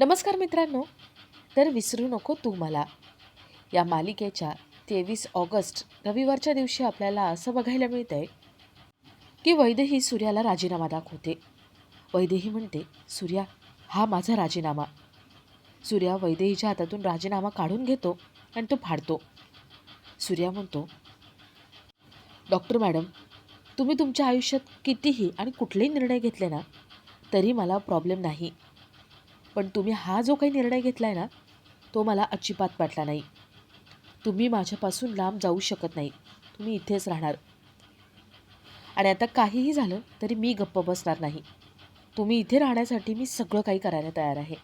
नमस्कार मित्रांनो. तर विसरू नको तू मला या मालिकेच्या 23 ऑगस्ट रविवारच्या दिवशी आपल्याला असं बघायला मिळतं आहे की वैदेही सूर्याला राजीनामा दाखवते. वैदेही म्हणते, सूर्या हा माझा राजीनामा. सूर्या वैदेहीच्या हातातून राजीनामा काढून घेतो आणि तो फाडतो. सूर्या म्हणतो, डॉक्टर मॅडम, तुम्ही तुमच्या आयुष्यात कितीही आणि कुठलेही निर्णय घेतले ना तरी मला प्रॉब्लेम नाही, पण तुम्ही हा जो काही निर्णय घेतला आहे ना तो मला अजिबात पटला नाही. तुम्ही माझ्यापासून लांब जाऊ शकत नाही, तुम्ही इथेच राहणार. आणि आता काहीही झालं तरी मी गप्प बसणार नाही. तुम्ही इथे राहण्यासाठी मी सगळं काही करायला तयार आहे.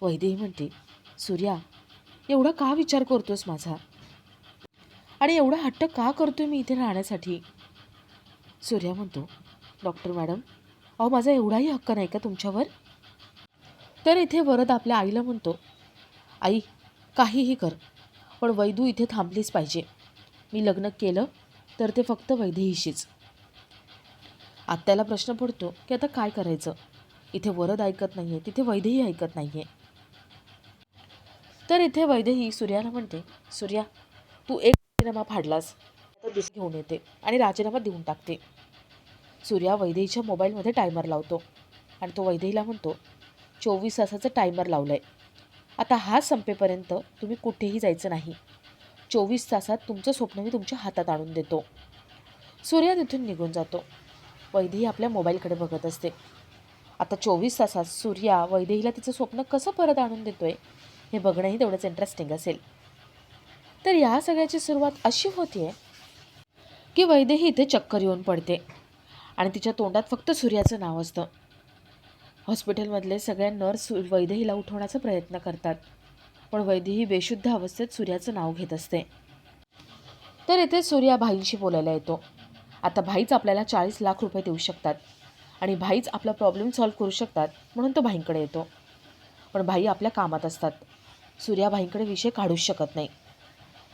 वैदेही म्हणते, सूर्या एवढा का विचार करतोस माझा आणि एवढा हट्ट का करतोय मी इथे राहण्यासाठी? सूर्या म्हणतो, डॉक्टर मॅडम, अहो माझा एवढाही हक्क नाही का तुमच्यावर? तर इथे वरद आपल्या आईला म्हणतो, आई काहीही कर, पण वैदू इथे थांबलीच पाहिजे. मी लग्न केलं तर ते फक्त वैदेहीशीच. आत्याला प्रश्न पडतो की आता काय करायचं. इथे वरद ऐकत नाही आहे, तिथे वैदेही ऐकत नाही आहे. तर इथे वैदेही सूर्याला म्हणते, सूर्या तू एक राजीनामा फाडलास, आता दुसरी घेऊन येते आणि राजीनामा देऊन टाकते. सूर्या वैदेहीच्या मोबाईलमध्ये टायमर लावतो आणि तो वैदेहीला म्हणतो, 24 तासाचं टायमर लावलं आहे. आता हा संपेपर्यंत तुम्ही कुठेही जायचं नाही. 24 तासात तुमचं स्वप्न मी तुमच्या हातात आणून देतो. सूर्या तिथून निघून जातो. वैदेही आपल्या मोबाईलकडे बघत असते. आता 24 तासात सूर्या वैदेहीला तिचं स्वप्न कसं परत आणून देतोय हे बघणंही तेवढंच इंटरेस्टिंग असेल. तर या सगळ्याची सुरुवात अशी होतीये की वैदेही इथे चक्कर येऊन पडते आणि तिच्या तोंडात फक्त सूर्याचं नाव असतं. हॉस्पिटलमधले सगळ्या नर्स वैदेहीला उठवण्याचा प्रयत्न करतात, पण वैदेही बेशुद्ध अवस्थेत सूर्याचं नाव घेत असते. तर इथे सूर्या भाईंशी बोलायला येतो. आता भाईच आपल्याला 40 लाख रुपये देऊ शकतात आणि भाईच आपला प्रॉब्लेम सॉल्व्ह करू शकतात, म्हणून तो भाईंकडे येतो. पण भाई आपल्या कामात असतात. सूर्या भाईंकडे विषय काढूच शकत नाही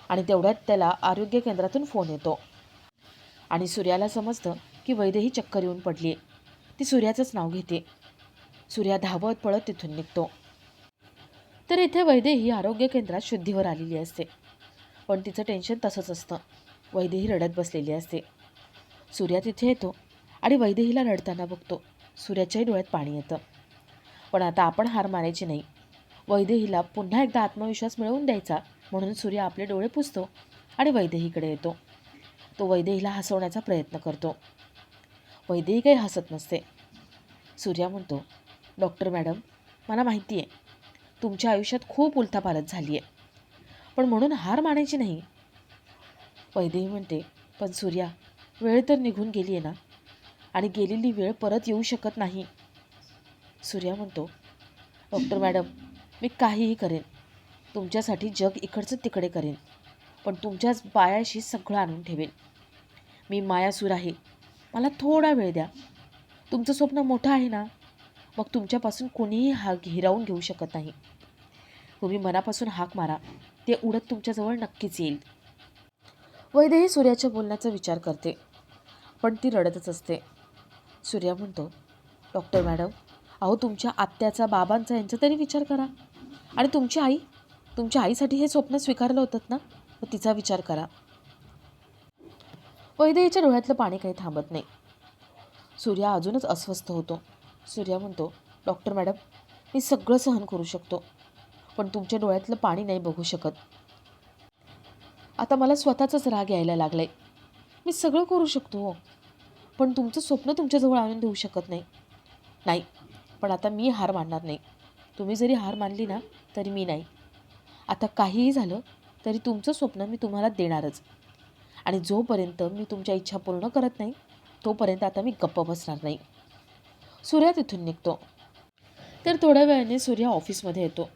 आणि तेवढ्यात त्याला आरोग्य केंद्रातून फोन येतो आणि सूर्याला समजतं की वैदेही चक्कर येऊन पडली आहे. ती सूर्याचंच नाव घेते. सूर्या धावत पळत तिथून निघतो. तर इथे वैदेही आरोग्य केंद्रात शुद्धीवर आलेली असते, पण तिचं टेन्शन तसंच असतं. वैदेही रडत बसलेली असते. सूर्या तिथे येतो आणि वैदेहीला रडताना बघतो. सूर्याच्याही डोळ्यात पाणी येतं. पण आता आपण हार मानायची नाही. वैदेहीला पुन्हा एकदा आत्मविश्वास मिळवून द्यायचा म्हणून सूर्या आपले डोळे पुसतो आणि वैदेहीकडे येतो. तो वैदेहीला हसवण्याचा प्रयत्न करतो. वैदेही काही हसत नसते. सूर्या म्हणतो, डॉक्टर मॅडम, मला माहिती आहे तुमच्या आयुष्यात खूप उलथापालथ झाली आहे, पण म्हणून हार मानायची नाही. वैदेही म्हणते, पण सूर्या वेळ तर निघून गेली आहे ना आणि गेलेली वेळ परत येऊ शकत नाही. सूर्या म्हणतो, डॉक्टर मॅडम, मी काहीही करेन, तुमच्यासाठी जग इकडचं तिकडे करेन, पण तुमच्याच पायाशी सगळं आणून ठेवेन. मी मायासूर आहे, मला थोडा वेळ द्या. तुमचं स्वप्न मोठं आहे ना, मग तुमच्यापासून कोणीही हिरावून घेऊ शकत नाही. तुम्ही मनापासून हाक मारा, ते उडत तुमच्याजवळ नक्कीच येईल. वैदेही सूर्याच्या बोलण्याचा विचार करते, पण ती रडतच असते. सूर्या म्हणतो, डॉक्टर मॅडम, अहो तुमच्या आत्याचा, बाबांचा यांचा तरी विचार करा. आणि तुमच्या आईसाठी हे स्वप्न स्वीकारलं होतं ना, मग तिचा विचार करा. वैदेहीच्या डोळ्यातलं पाणी काही थांबत नाही. सूर्या अजूनच अस्वस्थ होतो. सूर्या म्हणतो, डॉक्टर मॅडम, मी सगळं सहन करू शकतो, पण तुमच्या डोळ्यातलं पाणी नाही बघू शकत. आता मला स्वतःचाच राग यायला लागलाय. मी सगळं करू शकतो, पण तुमचं स्वप्न तुमच्याजवळ आणून देऊ शकत नाही. नाही, पण आता मी हार मानणार नाही. तुम्ही जरी हार मानली ना तरी मी नाही. आता काहीही झालं तरी तुमचं स्वप्न मी तुम्हाला देणारच, आणि जोपर्यंत मी तुमच्या इच्छा पूर्ण करत नाही तोपर्यंत आता मी गप्प बसणार नाही. सूर्या तिथून निघतो. तर थोड्या वेळाने सूर्या ऑफिसमध्ये येतो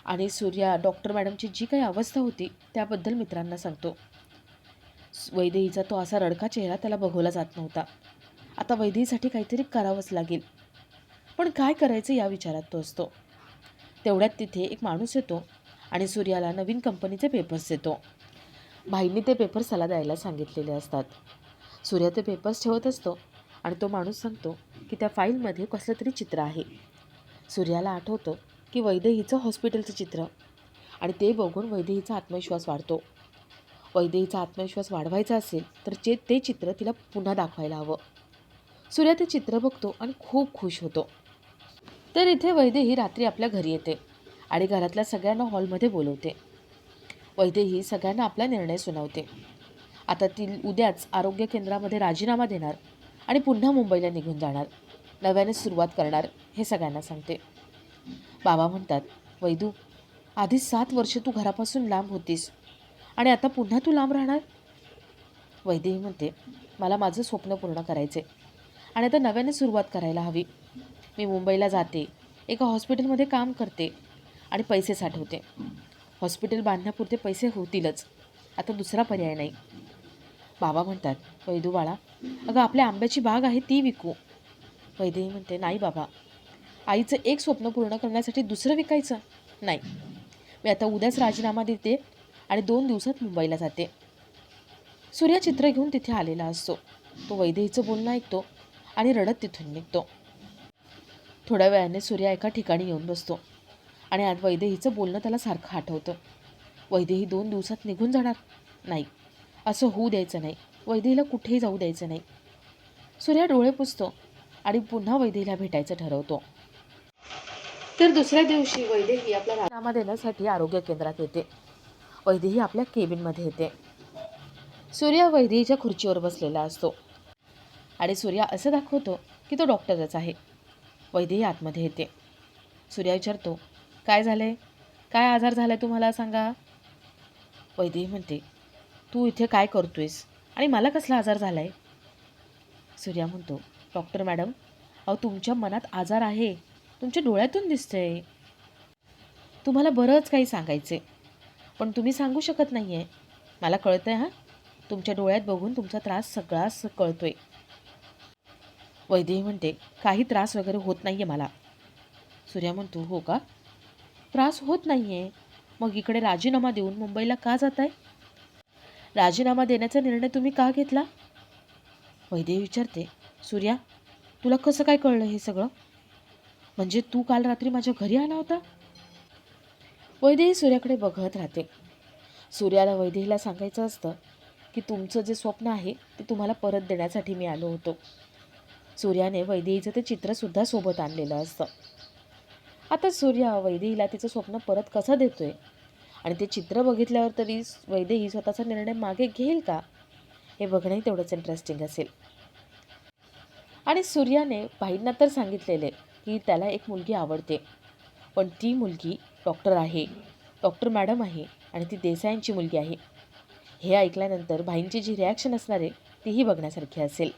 आणि सूर्या डॉक्टर मॅडमची जी काही अवस्था होती त्याबद्दल मित्रांना सांगतो. वैदेहीचा तो असा रडका चेहरा त्याला बघवला जात नव्हता. आता वैदेहीसाठी काहीतरी करावंच लागेल, पण काय करायचं या विचारात तो असतो. तेवढ्यात तिथे एक माणूस येतो आणि सूर्याला नवीन कंपनीचे पेपर्स देतो. भाईंनी ते पेपर्स त्याला द्यायला सांगितलेले असतात. सूर्या ते पेपर्स ठेवत असतो आणि तो माणूस सांगतो की त्या फाईलमध्ये कसलं तरी चित्र आहे. सूर्याला आठवतं की वैदेहीचं हॉस्पिटलचं चित्र आणि ते बघून वैदेहीचा आत्मविश्वास वाढतो. वैदेहीचा आत्मविश्वास वाढवायचा असेल तर ते चित्र तिला पुन्हा दाखवायला हवं. सूर्या ते चित्र बघतो आणि खूप खुश होतो. तर इथे वैदेही रात्री आपल्या घरी येते आणि घरातल्या सगळ्यांना हॉलमध्ये बोलवते. वैदेही सगळ्यांना आपला निर्णय सुनावते. आता ती उद्याच आरोग्य केंद्रामध्ये राजीनामा देणार आणि पुन्हा मुंबईला निघून जाणार, नव्याने सुरुवात करणार हे सगळ्यांना सांगते. बाबा म्हणतात, वैदू, आधी 7 वर्ष तू घरापासून लांब होतीस आणि आता पुन्हा तू लांब राहणार. वैदेही म्हणते, मला माझं स्वप्न पूर्ण करायचे आणि आता नव्याने सुरुवात करायला हवी. मी मुंबईला जाते, एका हॉस्पिटलमध्ये काम करते आणि पैसे साठवते. हॉस्पिटल बांधण्यापुरते पैसे होतीलच, आता दुसरा पर्याय नाही. बाबा म्हणतात, वैदू बाळा, अगं आपल्या आंब्याची बाग आहे ती विकू. वैदेही म्हणते, नाही बाबा, आईचं एक स्वप्न पूर्ण करण्यासाठी दुसरं विकायचं नाही. मी आता उद्याच राजीनामा देते आणि 2 दिवसात मुंबईला जाते. सूर्या चित्र घेऊन तिथे आलेला असतो. तो वैदेहीचं बोलणं ऐकतो आणि रडत तिथून निघतो. थोड्या वेळाने सूर्या एका ठिकाणी येऊन बसतो आणि आज वैदेहीचं बोलणं त्याला सारखं आठवतं. वैदेही 2 दिवसात निघून जाणार नाही, असं होऊ द्यायचं नाही. वैदेहीला कुठेही जाऊ द्यायचं नाही. सूर्या डोळे पुसतो आणि पुन्हा वैदेहीला भेटायचं ठरवतो. तर दुसऱ्या दिवशी वैदेही आपला राजीनामा देण्यासाठी आरोग्य केंद्रात येते. वैदेही आपल्या केबिनमध्ये येते. सूर्या वैदेहीच्या खुर्चीवर बसलेला असतो आणि सूर्या असं दाखवतो की तो डॉक्टरच आहे. वैदेही आतमध्ये येते. सूर्या विचारतो, काय झालंय, काय आजार झालाय तुम्हाला सांगा. वैदेही म्हणते, तू इथे काय करतोयस आणि मला कसला आजार झालाय. सूर्या म्हणतो, डॉक्टर मॅडम, अहो तुमच्या मनात आजार आहे, तुमच्या डोळ्यातून दिसतंय. तुम्हाला बरंच काही सांगायचे पण तुम्ही सांगू शकत नाही आहे. मला कळतंय हां, तुमच्या डोळ्यात बघून तुमचा त्रास सगळाच कळतोय. वैदेही म्हणते, काही त्रास वगैरे होत नाही आहे मला. सूर्या म्हणतो, हो का, त्रास होत नाही आहे, मग इकडे राजीनामा देऊन मुंबईला का जाताय. राजीनामा देण्याचा निर्णय तुम्ही का घेतला. वैदेही विचारते, सूर्या, तुला कसं काय कळलं हे सगळं. म्हणजे तू काल रात्री माझ्या घरी आला होता. वैदेही सूर्याकडे बघत राहते. सूर्याला वैदेहीला सांगायचं असतं की तुमचं जे स्वप्न आहे ते तुम्हाला परत देण्यासाठी मी आलो होतो. सूर्याने वैदेहीचं ते चित्रसुद्धा सोबत आणलेलं असतं. आता सूर्या वैदेहीला तिचं स्वप्न परत कसं देतोय आणि ते चित्र बघितल्यावर तरी वैदेही स्वतःचा निर्णय मागे घेईल का, हे बघणंही तेवढंच इंटरेस्टिंग असेल. आणि सूर्याने भाईंना तर सांगितलेले की त्याला एक मुलगी आवडते, पण ती मुलगी डॉक्टर आहे, डॉक्टर मॅडम आहे आणि ती देसाईंची मुलगी आहे. हे ऐकल्यानंतर भाईंची जी रिॲक्शन असणार आहे तीही बघण्यासारखी असेल.